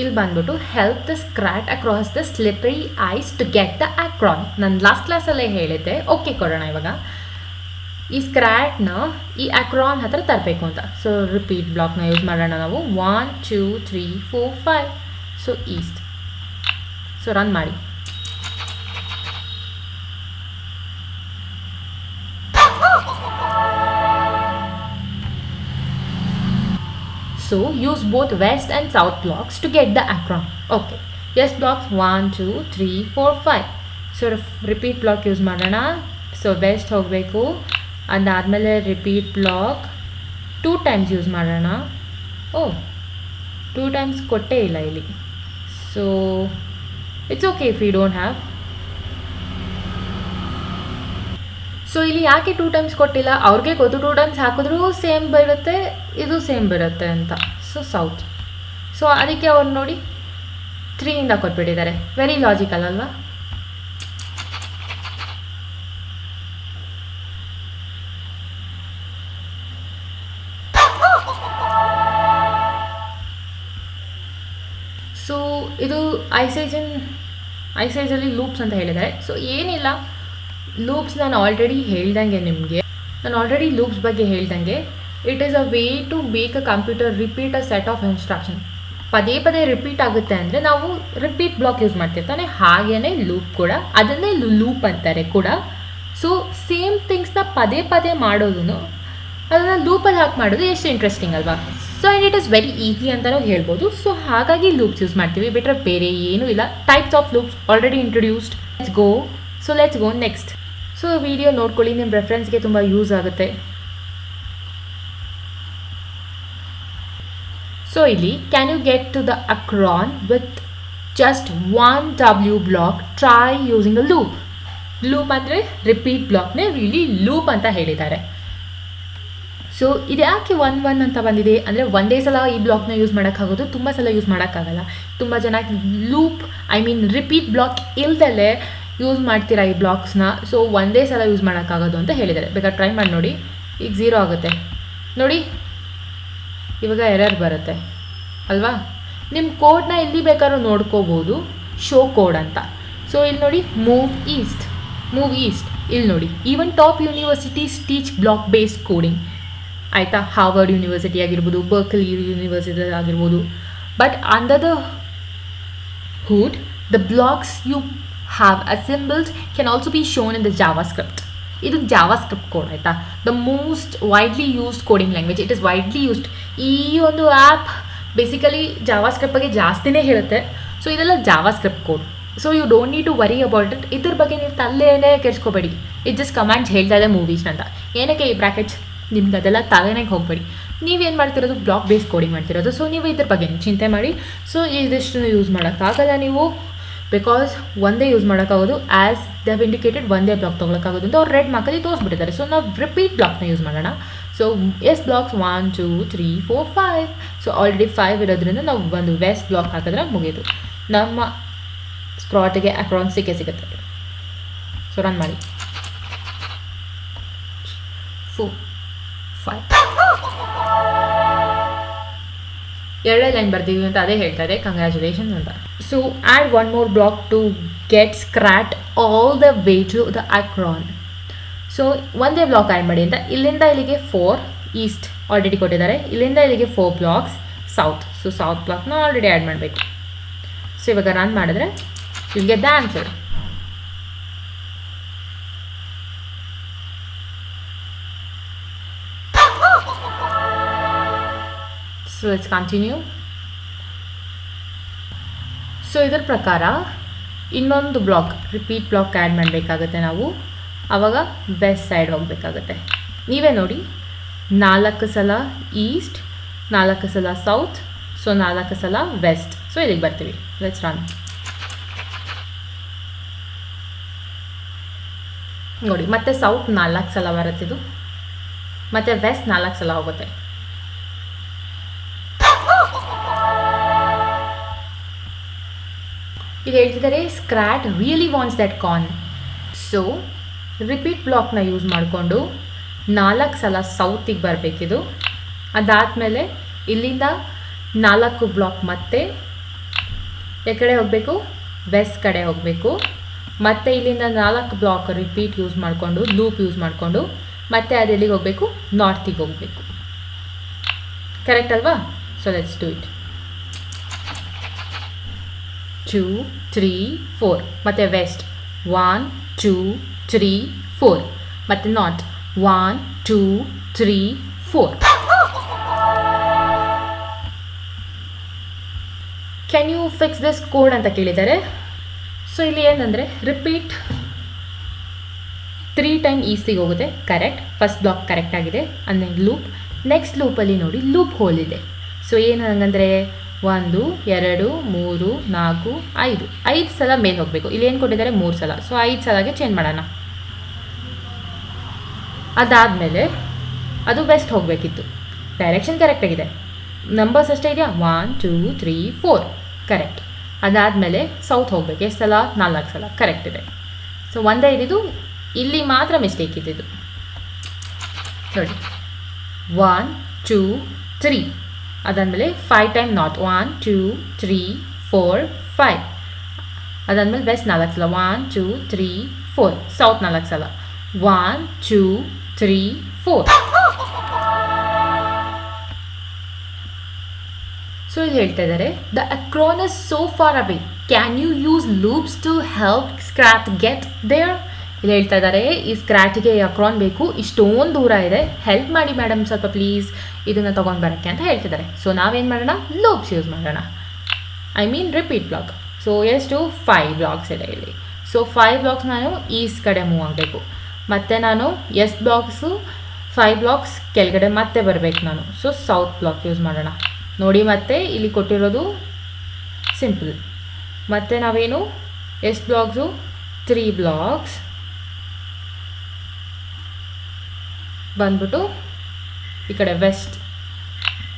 ಇಲ್ಲಿ ಬಂದ್ಬಿಟ್ಟು help the Scrat across the slippery ice to get the acorn. ನಾನು last ಕ್ಲಾಸಲ್ಲೇ ಹೇಳಿದ್ದೆ. ಓಕೆ ಕೊಡೋಣ ಇವಾಗ. ಈ ಸ್ಕ್ರಾಟ್ನ ಈ ಅಕ್ರಾನ್ ಹತ್ರ ತರಬೇಕು ಅಂತ. ಸೊ ರಿಪೀಟ್ ಬ್ಲಾಕ್ನ ಯೂಸ್ ಮಾಡೋಣ ನಾವು. 1 2 3 4 5. So East. ಸೊ ರನ್ ಮಾಡಿ. So use both west and south blocks to get the acron. Okay. Yes blocks 1 2 3 4 5. So repeat block use ಮಾಡೋಣ. So west ಹೋಗಬೇಕು. ಅದಾದಮೇಲೆ repeat block 2 times ಯೂಸ್ ಮಾಡೋಣ. ಓ 2 times ಕೊಟ್ಟೇ ಇಲ್ಲ ಇಲ್ಲಿ. So it's okay if you don't have. So ಇಲ್ಲಿ ಯಾಕೆ 2 times ಕೊಟ್ಟಿಲ್ಲ, ಅವ್ರಿಗೆ ಗೊತ್ತು 2 times ಹಾಕಿದ್ರೂ ಸೇಮ್ ಬರುತ್ತೆ, ಇದು ಸೇಮ್ ಬರುತ್ತೆ ಅಂತ. So south. ಸೊ ಅದಕ್ಕೆ ಅವ್ರು ನೋಡಿ 3 ಕೊಟ್ಬಿಟ್ಟಿದ್ದಾರೆ. ವೆರಿ ಲಾಜಿಕಲ್ ಅಲ್ವಾ? ಸೊ ಇದು ಐಸೇಜಲ್ಲಿ ಲೂಪ್ಸ್ ಅಂತ ಹೇಳಿದ್ದಾರೆ. ಸೊ ಏನಿಲ್ಲ, ಲೂಪ್ಸ್ ನಾನು ಆಲ್ರೆಡಿ ಲೂಪ್ಸ್ ಬಗ್ಗೆ ಹೇಳ್ದಂಗೆ it is a way to make a computer repeat a set of instruction. ಪದೇ ಪದೇ ರಿಪೀಟ್ ಆಗುತ್ತೆ ಅಂದರೆ ನಾವು ರಿಪೀಟ್ ಬ್ಲಾಕ್ ಯೂಸ್ ಮಾಡ್ತಿರ್ತಾನೆ. ಹಾಗೇ ಲೂಪ್ ಕೂಡ, ಅದನ್ನೇ ಲೂಪ್ ಅಂತಾರೆ ಕೂಡ. ಸೊ ಸೇಮ್ ಥಿಂಗ್ಸ್ನ ಪದೇ ಪದೇ ಮಾಡೋದು, ಅದನ್ನು ಲೂಪಲ್ಲಿ ಹಾಕಿ ಮಾಡೋದು ಎಷ್ಟು ಇಂಟ್ರೆಸ್ಟಿಂಗ್ ಅಲ್ವಾ? So and it is very easy ಅಂತಲೂ ಹೇಳ್ಬೋದು. ಸೊ ಹಾಗಾಗಿ ಲೂಪ್ಸ್ ಯೂಸ್ ಮಾಡ್ತೀವಿ, ಬಿಟ್ಟರೆ ಬೇರೆ ಏನೂ ಇಲ್ಲ. Types of loops already introduced. Let's go next. So video ನೋಡ್ಕೊಳ್ಳಿ, ನಿಮ್ಮ ರೆಫರೆನ್ಸ್ಗೆ ತುಂಬ ಯೂಸ್ ಆಗುತ್ತೆ. ಸೊ ಇಲ್ಲಿ can you get to the acorn with just 1 W block, try using a loop. Loop ಅಂದರೆ ರಿಪೀಟ್ ಬ್ಲಾಕ್ನೇ ಇಲ್ಲಿ ಲೂಪ್ ಅಂತ ಹೇಳಿದ್ದಾರೆ. ಸೊ ಇದು ಯಾಕೆ 1 1 ಅಂತ ಬಂದಿದೆ ಅಂದರೆ ಒಂದೇ ಸಲ ಈ ಬ್ಲಾಕ್ನ ಯೂಸ್ ಮಾಡೋಕ್ಕಾಗೋದು, ತುಂಬ ಸಲ ಯೂಸ್ ಮಾಡೋಕ್ಕಾಗಲ್ಲ. ತುಂಬ ಜನ ಲೂಪ್ ರಿಪೀಟ್ ಬ್ಲಾಕ್ ಇಲ್ದಲ್ಲೇ ಯೂಸ್ ಮಾಡ್ತೀರಾ ಈ ಬ್ಲಾಕ್ಸ್ನ. ಸೊ ಒಂದೇ ಸಲ ಯೂಸ್ ಮಾಡೋಕ್ಕಾಗೋದು ಅಂತ ಹೇಳಿದ್ದಾರೆ. ಬೇಕಾದ್ರೆ ಟ್ರೈ ಮಾಡಿ ನೋಡಿ. ಈಗ 0 ಆಗುತ್ತೆ ನೋಡಿ, ಇವಾಗ ಎರರ್ ಬರುತ್ತೆ ಅಲ್ವಾ? ನಿಮ್ಮ ಕೋಡ್ನ ಇಲ್ಲಿ ಬೇಕಾದ್ರೂ ನೋಡ್ಕೋಬೋದು, ಶೋ ಕೋಡ್ ಅಂತ. ಸೊ ಇಲ್ಲಿ ನೋಡಿ, ಮೂವ್ ಈಸ್ಟ್ ಇಲ್ಲಿ ನೋಡಿ. Even top universities teach block based coding ಆಯಿತಾ. ಹಾರ್ವರ್ಡ್ ಯೂನಿವರ್ಸಿಟಿ ಆಗಿರ್ಬೋದು, ಬರ್ಕ್ಲಿ ಯೂನಿವರ್ಸಿಟಿ ಆಗಿರ್ಬೋದು. But under the hood the blocks you have assembled can also be shown in the JavaScript. ಇದು JavaScript code ಆಯಿತಾ. The most widely used coding language. It is widely used. ಈ ಒಂದು app basically JavaScript ಬಗ್ಗೆ ಜಾಸ್ತಿನೇ ಹೇಳುತ್ತೆ. So ಇದೆಲ್ಲ JavaScript code. So you don't need to worry about it. ಇದ್ರ ಬಗ್ಗೆ ನೀವು ತಲೆನೇ ಕೆಡಿಸ್ಕೋಬೇಡಿ. ಇದು ಜಸ್ಟ್ ಕಮಾಂಡ್ಸ್ ಹೇಳ್ತಾ ಇದೆ ಮೂವೀಸ್ ಅಂತ. ಏನಕ್ಕೆ ಈ ಬ್ರ್ಯಾಕೆಟ್ಸ್? ನಿಮ್ಗೆ ಅದೆಲ್ಲ ತಲೆನೇ ಹೋಗಬೇಡಿ. ನೀವೇನು ಮಾಡ್ತಿರೋದು? ಬ್ಲಾಕ್ ಬೇಸ್ಡ್ ಕೋಡಿಂಗ್ ಮಾಡ್ತಿರೋದು. ಸೊ ನೀವು ಇದ್ರ ಬಗ್ಗೆ ಚಿಂತೆ ಮಾಡಿ. ಸೊ ಇದಿಷ್ಟು ಯೂಸ್ ಮಾಡೋಕ್ಕಾಗಲ್ಲ ನೀವು, ಬಿಕಾಸ್ ಒಂದೇ ಯೂಸ್ ಮಾಡೋಕ್ಕಾಗೋದು. ಆ್ಯಸ್ ದೇ ಹ್ಯಾವ್ ಇಂಡಿಕೇಟೆಡ್ ಒಂದೇ ಬ್ಲಾಕ್ ತೊಗೊಳಕ್ಕಾಗೋದು ಅಂತ ಅವ್ರು ರೆಡ್ ಮಾರ್ಕಲ್ಲಿ ತೋರಿಸ್ಬಿಟ್ಟಿದ್ದಾರೆ. ಸೊ ನಾವು ರಿಪೀಟ್ ಬ್ಲಾಕ್ನ ಯೂಸ್ ಮಾಡೋಣ. So yes blocks 1 2 3 4 5. So already 5 ಇರೋದ್ರಿಂದ ನಾವು ಒಂದು ವೆಸ್ಟ್ ಬ್ಲಾಕ್ ಹಾಕಿದ್ರೆ ಮುಗಿಯೋದು. ನಮ್ಮ ಸ್ಕ್ರಾಟಿಗೆ ಅಕ್ರಾನ್ ಸಿಗುತ್ತೆ. ಸೊ ರನ್ ಮಾಡಿ. 4 5 ಎರಡೇ ಲೈನ್ ಬರ್ತೀವಿ ಅಂತ ಅದೇ ಹೇಳ್ತಾ ಇದೆ. ಕಂಗ್ರ್ಯಾಚುಲೇಷನ್ಸ್ ಅಂತ. So add 1 more block to get Scrat all the way to the acorn. So ಒಂದೇ ಬ್ಲಾಕ್ ಆ್ಯಡ್ ಮಾಡಿ ಅಂತ. ಇಲ್ಲಿಂದ ಇಲ್ಲಿಗೆ 4 ಈಸ್ಟ್ ಆಲ್ರೆಡಿ ಕೊಟ್ಟಿದ್ದಾರೆ. ಇಲ್ಲಿಂದ ಇಲ್ಲಿಗೆ 4 ಬ್ಲಾಕ್ಸ್ ಸೌತ್. ಸೊ ಸೌತ್ ಬ್ಲಾಕ್ನ ಆಲ್ರೆಡಿ ಆ್ಯಡ್ ಮಾಡಬೇಕು. ಸೊ ಇವಾಗ ರನ್ ಮಾಡಿದ್ರೆ will get the answer. So let's continue. So ಇದರ ಪ್ರಕಾರ ಇನ್ನೊಂದು ಬ್ಲಾಕ್ ರಿಪೀಟ್ ಬ್ಲಾಕ್ ಆ್ಯಡ್ ಮಾಡಬೇಕಾಗುತ್ತೆ ನಾವು. ಆವಾಗ ವೆಸ್ಟ್ ಸೈಡ್ ಹೋಗಬೇಕಾಗತ್ತೆ. ನೀವೇ ನೋಡಿ, 4 ಸಲ ಈಸ್ಟ್, 4 ಸಲ ಸೌತ್, ಸೊ 4 ಸಲ ವೆಸ್ಟ್. ಸೊ ಇಲ್ಲಿಗೆ ಬರ್ತೀವಿ. Let's run. ನೋಡಿ ಮತ್ತೆ ಸೌತ್ 4 ಸಲ ಬರುತ್ತಿದ್ದು, ಮತ್ತು ವೆಸ್ಟ್ 4 ಸಲ ಹೋಗುತ್ತೆ. ಇದು ಹೇಳ್ತಿದ್ದಾರೆ Scrat really wants that corn. So repeat ಬ್ಲಾಕ್ನ ಯೂಸ್ ಮಾಡಿಕೊಂಡು 4 ಸಲ ಸೌತಿಗೆ ಬರಬೇಕಿದು. ಅದಾದಮೇಲೆ ಇಲ್ಲಿಂದ 4 ಬ್ಲಾಕ್ ಮತ್ತೆ ಕಡೆ ಹೋಗಬೇಕು, ವೆಸ್ಟ್ ಕಡೆ ಹೋಗಬೇಕು. ಮತ್ತು ಇಲ್ಲಿಂದ 4 ಬ್ಲಾಕ್ ರಿಪೀಟ್ ಯೂಸ್ ಮಾಡಿಕೊಂಡು, ಲೂಪ್ ಯೂಸ್ ಮಾಡಿಕೊಂಡು ಮತ್ತೆ ಅದೆಲ್ಲಿಗೆ ಹೋಗಬೇಕು, ನಾರ್ತಿಗೆ ಹೋಗಬೇಕು. ಕರೆಕ್ಟ್ ಅಲ್ವಾ? So let's do it. 2 3 4 ಮತ್ತು ವೆಸ್ಟ್ 1 2 3 4 ಮತ್ತು north 1 2 3 4. Can you fix this code ಅಂತ ಕೇಳಿದ್ದಾರೆ. ಸೊ ಇಲ್ಲಿ ಏನಂದರೆ ರಿಪೀಟ್ 3 ಟೈಮ್ ಈಸ್ಟಿಗೆ ಹೋಗುತ್ತೆ. ಕರೆಕ್ಟ್, ಫಸ್ಟ್ ಬ್ಲಾಕ್ ಕರೆಕ್ಟ್ ಆಗಿದೆ. ಅಂದರೆ ಲೂಪ್. ನೆಕ್ಸ್ಟ್ ಲೂಪಲ್ಲಿ ನೋಡಿ ಲೂಪ್ ಹೋಲ್ ಇದೆ. ಸೊ ಏನು ಹಂಗಂದರೆ 1 2 3 4 5 ಸಲ ಮೇಲೆ ಹೋಗಬೇಕು. ಇಲ್ಲಿ ಏನು ಕೊಟ್ಟಿದ್ದಾರೆ 3 ಸಲ. ಸೊ 5 ಸಲಾಗೆ ಚೇಂಜ್ ಮಾಡೋಣ. ಅದಾದಮೇಲೆ ಅದು ವೆಸ್ಟ್ ಹೋಗಬೇಕಿತ್ತು. ಡೈರೆಕ್ಷನ್ ಕರೆಕ್ಟಾಗಿದೆ. ನಂಬರ್ಸ್ ಅಷ್ಟೇ ಇದೆಯಾ, 1 2 3 4 ಕರೆಕ್ಟ್. ಅದಾದಮೇಲೆ ಸೌತ್ ಹೋಗಬೇಕು. ಎಷ್ಟು ಸಲ? 4 ಸಲ. ಕರೆಕ್ಟ್ ಇದೆ. ಸೊ ಒಂದೇ ಇದ್ದಿದ್ದು, ಇಲ್ಲಿ ಮಾತ್ರ ಮಿಸ್ಟೇಕ್ ಇದ್ದಿದ್ದು ನೋಡಿ. 1 2 3 ಅದಾದಮೇಲೆ 5 ಟೈಮ್ ನಾರ್ತ್ 1 2 3 4 5. ಅದಾದಮೇಲೆ ವೆಸ್ಟ್ 4 ಸಲ 1 2 3 4. ಸೌತ್ 4 ಸಲ 1 2 3 4. ಸೊ ಇಲ್ಲಿ ಹೇಳ್ತಾ ಇದ್ದಾರೆ, the acorn is so far away, can you use loops to help Scrat get there. ಇಲ್ಲಿ ಹೇಳ್ತಾ ಇದ್ದಾರೆ, ಈ ಸ್ಕ್ರಾಚಿಗೆ ಅಕ್ರಾನ್ ಬೇಕು, ಇಷ್ಟೊಂದು ದೂರ ಇದೆ, ಹೆಲ್ಪ್ ಮಾಡಿ ಮೇಡಮ್ ಸ್ವಲ್ಪ ಪ್ಲೀಸ್ ಇದನ್ನು ತೊಗೊಂಡು ಬರೋಕ್ಕೆ ಅಂತ ಹೇಳ್ತಿದ್ದಾರೆ. ಸೊ ನಾವೇನು ಮಾಡೋಣ, ಲೂಪ್ಸ್ ಯೂಸ್ ಮಾಡೋಣ. I mean repeat block. So ಎಷ್ಟು 5 ಬ್ಲಾಕ್ಸ್ ಇದೆ ಇಲ್ಲಿ. ಸೊ 5 ಬ್ಲಾಕ್ಸ್ ನಾನು ಈಸ್ಟ್ ಕಡೆ ಮೂವ್ ಆಗಬೇಕು. ಮತ್ತು ನಾನು ಬ್ಲಾಕ್ಸು 5 ಬ್ಲಾಕ್ಸ್ ಕೆಳಗಡೆ ಮತ್ತೆ ಬರಬೇಕು ನಾನು. ಸೊ ಸೌತ್ ಬ್ಲಾಕ್ ಯೂಸ್ ಮಾಡೋಣ ನೋಡಿ. ಮತ್ತೆ ಇಲ್ಲಿ ಕೊಟ್ಟಿರೋದು ಸಿಂಪಲ್. ಮತ್ತು ನಾವೇನು ಬ್ಲಾಕ್ಸು 3 ಬ್ಲಾಕ್ಸ್ ಬಂದ್ಬಿಟ್ಟು ಈ ಕಡೆ ವೆಸ್ಟ್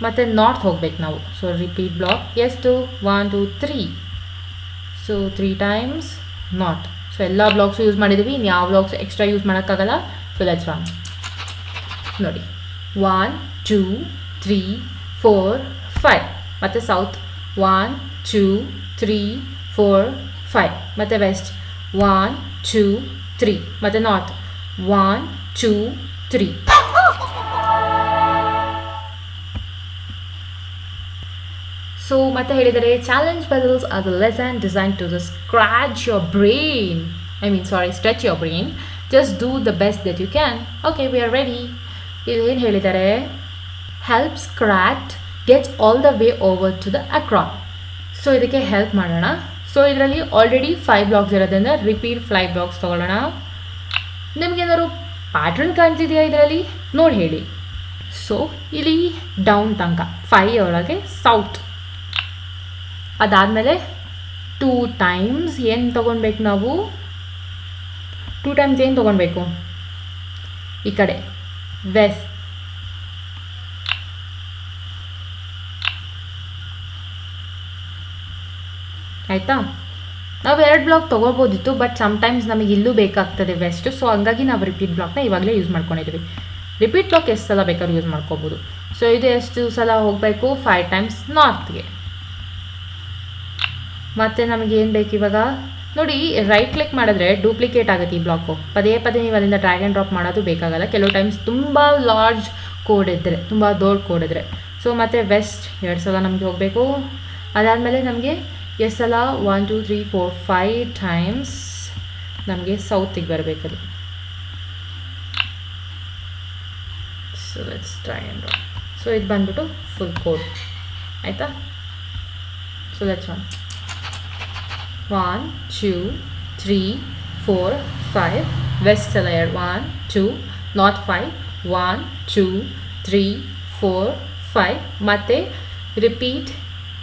ಮತ್ತು ನಾರ್ತ್ ಹೋಗ್ಬೇಕು ನಾವು. ಸೊ ರಿಪೀಟ್ ಬ್ಲಾಕ್ ಎಷ್ಟು 1 2 3. So 3 times north. ಸೊ ಎಲ್ಲ ಬ್ಲಾಕ್ಸು ಯೂಸ್ ಮಾಡಿದ್ದೀವಿ. ಇನ್ನು ಯಾವ ಬ್ಲಾಕ್ಸ್ ಎಕ್ಸ್ಟ್ರಾ ಯೂಸ್ ಮಾಡೋಕ್ಕಾಗಲ್ಲ. ಸೊ ಲೆಟ್ಸ್ ರನ್ ನೋಡಿ. 1 2 3 4 5 ಮತ್ತು ಸೌತ್ 1 2 3 4 5 ಮತ್ತು ವೆಸ್ಟ್ 1 2 3 ಮತ್ತು ನಾರ್ತ್ 1 2 3. ಸೊ ಮತ್ತೆ ಹೇಳಿದರೆ, challenge puzzles are the lesson design to the stretch your brain. Stretch your brain. Just do the best that you can. Okay, we are ready. ಇಲ್ಲಿ ಏನು ಹೇಳಿದ್ದಾರೆ, help Scrat get all the way over to the acorn. So ಇದಕ್ಕೆ help ಮಾಡೋಣ. So ಇದರಲ್ಲಿ already 5 blocks ಇರೋದ್ರಿಂದ repeat 5 blocks ತೊಗೊಳ್ಳೋಣ. ನಿಮಗೇನಾದ್ರು pattern ಕಾಣ್ತಿದೆಯಾ ಇದರಲ್ಲಿ? ನೋಡಿ ಹೇಳಿ. ಸೊ ಇಲ್ಲಿ ಡೌನ್ ತನಕ 5 ಒಳಗೆ ಸೌತ್. ಅದಾದಮೇಲೆ 2 ಟೈಮ್ಸ್ ಏನು ತೊಗೊಳ್ಬೇಕು ನಾವು? 2 ಟೈಮ್ಸ್ ಏನು ತೊಗೊಳ್ಬೇಕು? ಈ ಕಡೆ ವೆಸ್ಟ್. ಆಯಿತಾ? ನಾವು 2 ಬ್ಲಾಕ್ ತೊಗೋಬೋದಿತ್ತು, ಬಟ್ ಸಮ್ಟೈಮ್ಸ್ ನಮಗೆ ಇಲ್ಲೂ ಬೇಕಾಗ್ತದೆ ವೆಸ್ಟ್. ಸೊ ಹಂಗಾಗಿ ನಾವು ರಿಪೀಟ್ ಬ್ಲಾಕ್ನ ಇವಾಗಲೇ ಯೂಸ್ ಮಾಡ್ಕೊಂಡಿದ್ದೀವಿ. ರಿಪೀಟ್ ಬ್ಲಾಕ್ ಎಷ್ಟು ಸಲ ಬೇಕಾದ್ರೂ ಯೂಸ್ ಮಾಡ್ಕೋಬೋದು. ಸೊ ಇದು ಎಷ್ಟು ಸಲ ಹೋಗಬೇಕು? 5 ಟೈಮ್ಸ್ ನಾರ್ತ್ಗೆ. ಮತ್ತು ನಮಗೆ ಏನು ಬೇಕು ಇವಾಗ ನೋಡಿ, ರೈಟ್ ಕ್ಲಿಕ್ ಮಾಡಿದ್ರೆ ಡೂಪ್ಲಿಕೇಟ್ ಆಗುತ್ತೆ ಈ ಬ್ಲಾಕು. ಪದೇ ಪದೇ ನೀವು ಅಲ್ಲಿಂದ ಡ್ರ್ಯಾಗ್ ಆ್ಯಂಡ್ ಡ್ರಾಪ್ ಮಾಡೋದು ಬೇಕಾಗಲ್ಲ. ಕೆಲವು ಟೈಮ್ಸ್ ತುಂಬ ಲಾರ್ಜ್ ಕೋಡ್ ಇದ್ದರೆ, ತುಂಬ ದೊಡ್ಡ ಕೋಡ್ ಇದ್ದರೆ. ಸೊ ಮತ್ತು ವೆಸ್ಟ್ 2 ಸಲ ನಮಗೆ ಹೋಗಬೇಕು. ಅದಾದಮೇಲೆ ನಮಗೆ ಎಷ್ಟು ಸಲ? 1 2 3 4 5 ಟೈಮ್ಸ್ ನಮಗೆ ಸೌತಿಗೆ ಬರಬೇಕದು. So let's try and drop. So ಇದು ಬಂದ್ಬಿಟ್ಟು ಫುಲ್ ಕೋಡ್ ಆಯಿತಾ? ಸೊ ಲೆಟ್ಸ್ 1 2 3 4 5 ವೆಸ್ಟ್ ಸಲ 1 2 ನಾರ್ತ್ 5 1 2 3 4 5 ಮತ್ತು ರಿಪೀಟ್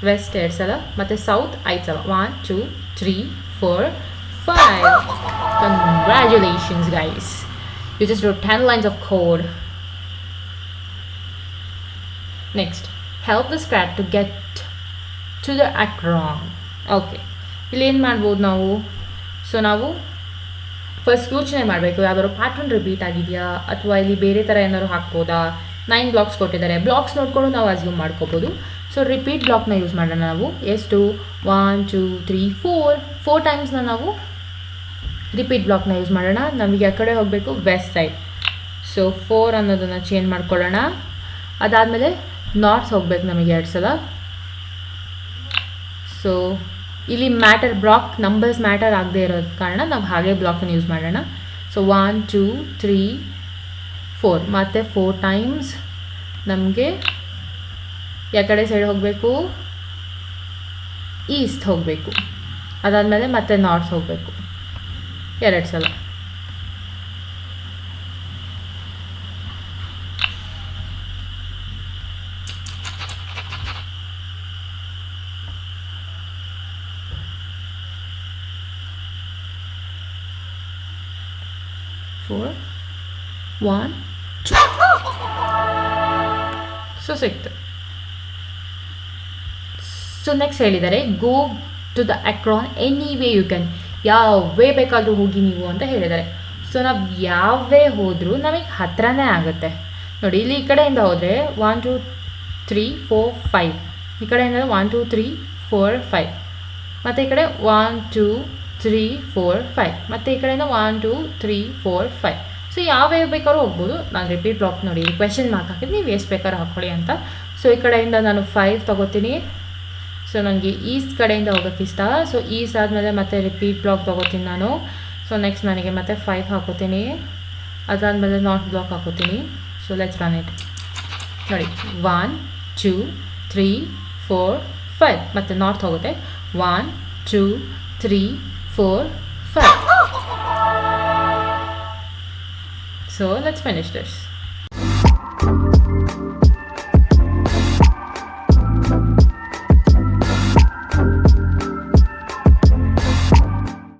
ವೆಸ್ಟ್ 2 ಸಲ ಮತ್ತು ಸೌತ್ 5 ಸಲ 1 2 3 4 5. Congratulations guys, you just wrote 10 lines of code. Next, help the scratch to get to the acron. Okay, ಇಲ್ಲಿ ಏನು ಮಾಡ್ಬೋದು ನಾವು? ಸೊ ನಾವು ಫಸ್ಟ್ ಯೋಚನೆ ಮಾಡಬೇಕು, ಯಾವ್ದಾದ್ರು ಪ್ಯಾಟ್ರನ್ ರಿಪೀಟ್ ಆಗಿದೆಯಾ ಅಥವಾ ಇಲ್ಲಿ ಬೇರೆ ಥರ ಏನಾದ್ರು ಹಾಕ್ಬೋದಾ? 9 ಬ್ಲಾಕ್ಸ್ ಕೊಟ್ಟಿದ್ದಾರೆ. ಬ್ಲಾಕ್ಸ್ ನೋಡಿಕೊಂಡು ನಾವು ಅಸ್ಯೂಮ್ ಮಾಡ್ಕೋಬೋದು. ಸೊ ರಿಪೀಟ್ ಬ್ಲಾಕ್ನ ಯೂಸ್ ಮಾಡೋಣ ನಾವು. ಎಷ್ಟು 1 2 3 4 ಟೈಮ್ಸ್ನ ನಾವು ರಿಪೀಟ್ ಬ್ಲಾಕ್ನ ಯೂಸ್ ಮಾಡೋಣ. ನಮಗೆ ಆ ಕಡೆ ಹೋಗಬೇಕು ವೆಸ್ಟ್ ಸೈಡ್. ಸೊ 4 ಅನ್ನೋದನ್ನು ಚೇಂಜ್ ಮಾಡ್ಕೊಳ್ಳೋಣ. ಅದಾದಮೇಲೆ ನಾರ್ತ್ ಹೋಗ್ಬೇಕು ನಮಗೆ 2 ಸಲ. ಸೊ ಇಲ್ಲಿ ಬ್ಲಾಕ್ ನಂಬರ್ಸ್ ಮ್ಯಾಟರ್ ಆಗದೆ ಇರೋದ ಕಾರಣ ನಾವು ಹಾಗೆ ಬ್ಲಾಕನ್ನು ಯೂಸ್ ಮಾಡೋಣ. ಸೊ 1 2 3 4 ಮತ್ತು 4 ಟೈಮ್ಸ್ ನಮಗೆ ಯಾವ ಕಡೆ ಸೈಡ್ ಹೋಗಬೇಕು, ಈಸ್ಟ್ ಹೋಗಬೇಕು. ಅದಾದಮೇಲೆ ಮತ್ತೆ ನಾರ್ತ್ ಹೋಗಬೇಕು 2 ಸಲ. Four, 1 2. ಸೊ ಸಿಕ್ತು. ಸೊ ನೆಕ್ಸ್ಟ್ ಹೇಳಿದ್ದಾರೆ go to the acorn any way you can, ಯಾವ ವೇ ಬೇಕಾದರೂ ಹೋಗಿ ನೀವು ಅಂತ ಹೇಳಿದ್ದಾರೆ. ಸೊ ನಾವು ಯಾವ ವೇ ಹೋದರೂ ನಮಗೆ ಹತ್ರನೇ ಆಗುತ್ತೆ ನೋಡಿ. ಇಲ್ಲಿ ಈ ಕಡೆಯಿಂದ ಹೋದರೆ 1 2 3 4 5, ಈ ಕಡೆಯಿಂದ 1 2 3 4 5, ಮತ್ತು ಈ ಕಡೆ 1 2 3 4 5, ಮತ್ತು ಈ ಕಡೆಯಿಂದ 1 2 3 4 5. ಸೊ ಯಾವ ವೇ ಬೇಕಾದ್ರೂ ಹೋಗ್ಬೋದು. ನಾನು ರಿಪೀಟ್ ಬ್ಲಾಕ್ ನೋಡಿ ಕ್ವೆಶನ್ ಮಾರ್ಕ್ ಹಾಕಿದ್ದು, ನೀವು ಎಷ್ಟು ಬೇಕಾದ್ರೂ ಹಾಕ್ಕೊಳ್ಳಿ ಅಂತ. ಸೊ ಈ ಕಡೆಯಿಂದ ನಾನು 5 ತೊಗೋತೀನಿ. ಸೊ ನನಗೆ ಈಸ್ಟ್ ಕಡೆಯಿಂದ ಹೋಗೋಕ್ಕೆ ಇಷ್ಟ. ಸೊ ಈಸ್ಟ್ ಆದಮೇಲೆ ಮತ್ತೆ ರಿಪೀಟ್ ಬ್ಲಾಕ್ ತೊಗೋತೀನಿ ನಾನು. ಸೊ ನೆಕ್ಸ್ಟ್ ನನಗೆ ಮತ್ತೆ 5 ಹಾಕೋತೀನಿ. ಅದಾದಮೇಲೆ ನಾರ್ತ್ ಬ್ಲಾಕ್ ಹಾಕೋತೀನಿ. ಸೊ ಲೆಟ್ಸ್ ರನ್ ಇಟ್ ನೋಡಿ. 1 2 3 4 5 ಮತ್ತು ನಾರ್ತ್ ಹೋಗುತ್ತೆ 1 2 3 4 5. So let's finish this.